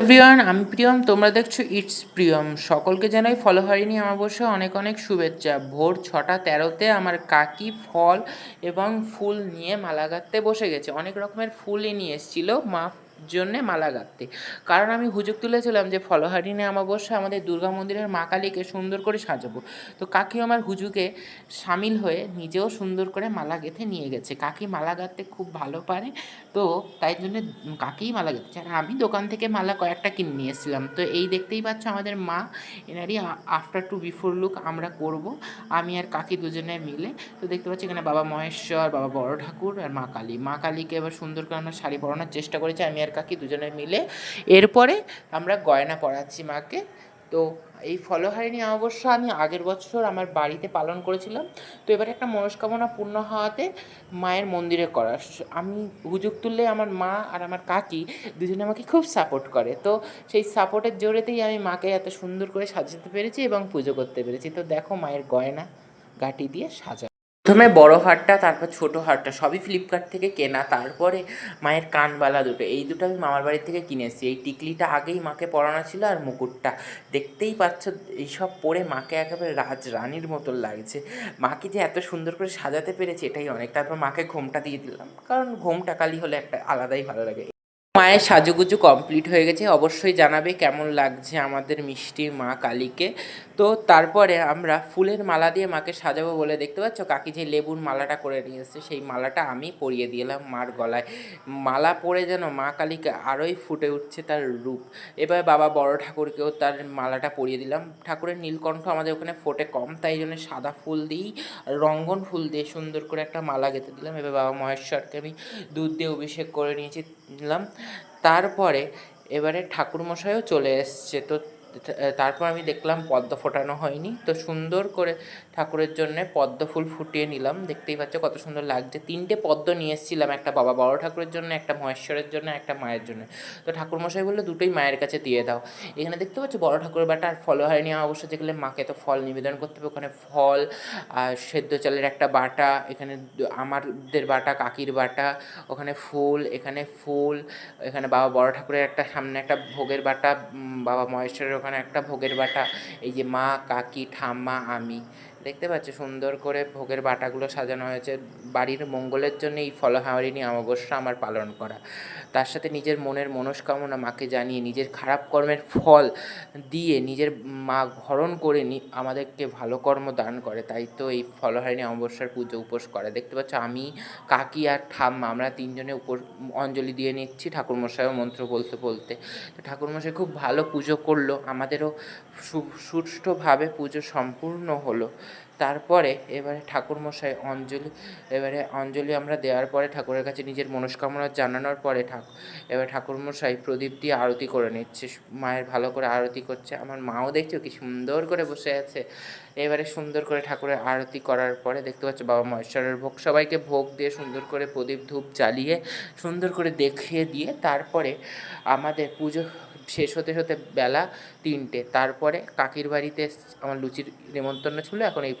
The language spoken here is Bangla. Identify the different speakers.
Speaker 1: এভরিওয়ান, আমি প্রিয়ম, তোমরা দেখছো ইটস প্রিয়ম। সকলকে জানাই ফলহারিণী অমাবস্যা অনেক অনেক শুভেচ্ছা। ভোর 6:13-তে আমার কাকি ফল এবং ফুল নিয়ে মালা গাঁথতে বসে গেছে। অনেক রকমের ফুলই নিয়ে এসেছিল মা জন্যে মালা গাঁথতে, কারণ আমি হুজুগ তুলেছিলাম যে ফলহারিণী অমাবস্যা আমাদের দুর্গা মন্দিরের মা কালীকে সুন্দর করে সাজাবো। তো কাকি আমার হুজুগে সামিল হয়ে নিজেও সুন্দর করে মালা গেঁথে নিয়ে গেছে। কাকি মালা গাঁথতে খুব ভালো পারে, তো তাই জন্য কাকেই মালা গেঁথেছে। আর আমি দোকান থেকে মালা কয়েকটা কিনে নিয়ে এসেছিলাম। তো এই দেখতেই পাচ্ছ আমাদের মা, এনারই আফটার টু বিফোর লুক আমরা করব, আমি আর কাকি দুজনে মিলে। তো দেখতে পাচ্ছি এখানে বাবা মহেশ্বর, বাবা বড় ঠাকুর আর মা কালী। মা কালীকে এবার সুন্দর করে আমরা শাড়ি পরানোর চেষ্টা করেছি আমি আর কাকি দুজনে মিলে। এরপরে আমরা গয়না পরাচ্ছি মাকে। তো এই ফলহারিণী অমাবস্যা আমি আগের বছর আমার বাড়িতে পালন করেছিলাম। তো এবারে একটা মনস্কামনা পূর্ণ হওয়াতে মায়ের মন্দিরে করা। আমি হুজুগ তুললে আমার মা আর আমার কাকি দুজনে আমাকে খুব সাপোর্ট করে। তো সেই সাপোর্টের জোরেতেই আমি মাকে এত সুন্দর করে সাজাতে পেরেছি এবং পুজো করতে পেরেছি। তো দেখো মায়ের গয়না গাঁটি দিয়ে সাজা। প্রথমে বড় হারটা, তারপর ছোট হারটা সবই ফ্লিপকার্ট থেকে কেনা। তারপরে মায়ের কানবালা দুটো, এই দুটো আমি মামার বাড়ি থেকে কিনেছি। এই টিকলিটা আগেই মাকে পরানো ছিল, আর মুকুটটা দেখতেই পাচ্ছ। এইসব পরে মাকে একেবারে রাজরানীর মতন লাগছে। মাকে যে এত সুন্দর করে সাজাতে পেরেছি এটাই অনেক। তারপর মাকে ঘোমটা দিয়ে দিলাম, কারণ ঘোমটা কালি হলে একটা আলাদাই ভালো লাগে। মায়ের সাজুগুজু কমপ্লিট হয়ে গেছে, অবশ্যই জানাবে কেমন লাগছে আমাদের মিষ্টি মা কালীকে। তো তারপরে আমরা ফুলের মালা দিয়ে মাকে সাজাবো বলে, দেখতে পাচ্ছ কাকি যে লেবুর মালাটা করে নিয়ে এসেছে, সেই মালাটা আমি পরিয়ে দিলাম মার গলায়। মালা পরে যেন মা কালীকে আরোই ফুটে উঠছে তার রূপ। এবার বাবা বড় ঠাকুরকেও তার মালাটা পরিয়ে দিলাম। ঠাকুরের নীলকণ্ঠ আমাদের ওখানে ফোটে কম, তাই জন্য সাদা ফুল দিয়েই, রঙ্গন ফুল দিয়ে সুন্দর করে একটা মালা গেঁথে দিলাম। এবার বাবা মহেশ্বরকে আমি দুধ দিয়ে অভিষেক করে নিলাম। তারপরে এবারে ঠাকুরমশাইও চলে এসছে। তো তারপর আমি দেখলাম পদ্ম ফোটানো হয়নি, তো সুন্দর করে ঠাকুরের জন্যে পদ্ম ফুল ফুটিয়ে নিলাম। দেখতেই পাচ্ছ কত সুন্দর লাগছে। 3টে পদ্ম নিয়ে এসেছিলাম, একটা বাবা বড় ঠাকুরের জন্য, একটা মহেশ্বরের জন্য, একটা মায়ের জন্য। তো ঠাকুরমশাই বললো দুটোই মায়ের কাছে দিয়ে দাও। এখানে দেখতে পাচ্ছ বড় ঠাকুরের বাটা আর ফলহারিণী অবশ্য, যেগুলো মাকে তো ফল নিবেদন করতে হবে, ওখানে ফল আর সেদ্ধ চালের একটা বাটা, এখানে আমাদের বাটা, কাকির বাটা, ওখানে ফুল, এখানে ফুল, এখানে বাবা বড় ঠাকুরের একটা সামনে একটা ভোগের বাটা, বাবা মহেশ্বরের ওখানে একটা ভোগের বাটা, এই যে মা, কাকি, ঠাম্মা, আমি। দেখতে পাচ্ছ সুন্দর করে ভোগের বাটাগুলো সাজানো হয়েছে। বাড়ির মঙ্গলের জন্য এই ফলহারিণী অমাবস্যা আমার পালন করা। তার সাথে নিজের মনের মনস্কামনা মাকে জানিয়ে, নিজের খারাপ কর্মের ফল দিয়ে নিজের মা হরণ করে আমাদেরকে ভালো কর্ম দান করে। তাই তো এই ফলহারিণী অমাবস্যার পুজো উপোস করে। দেখতে পাচ্ছ আমি, কাকি আর ঠাম্মা আমরা তিনজনে অঞ্জলি দিয়ে নিচ্ছি, ঠাকুরমশাইও মন্ত্র বলতে বলতে। তো ঠাকুরমশাই খুব ভালো পুজো করলো, আমাদেরও সুষ্ঠুভাবে পুজো সম্পূর্ণ হলো। তারপরে এবারে ঠাকুরমশাই অঞ্জলি আমরা দেওয়ার পরে, ঠাকুরের কাছে নিজের মনস্কামনা জানানোর পরে এবার ঠাকুরমশাই প্রদীপ দিয়ে আরতি করে নিচ্ছে, মায়ের ভালো করে আরতি করছে। আমার মাও দেখছো কি সুন্দর করে বসে আছে। এবারে সুন্দর করে ঠাকুরের আরতি করার পরে দেখতে পাচ্ছ বাবা মহেশ্বরের ভোগ, সবাইকে ভোগ দিয়ে সুন্দর করে প্রদীপ ধূপ জ্বালিয়ে সুন্দর করে দেখিয়ে দিয়ে, তারপরে আমাদের পুজো শেষ হতে হতে বেলা 3টে। তারপরে কাকির বাড়িতে আমার লুচির নেমন্তন্ন ছিল। এখন এই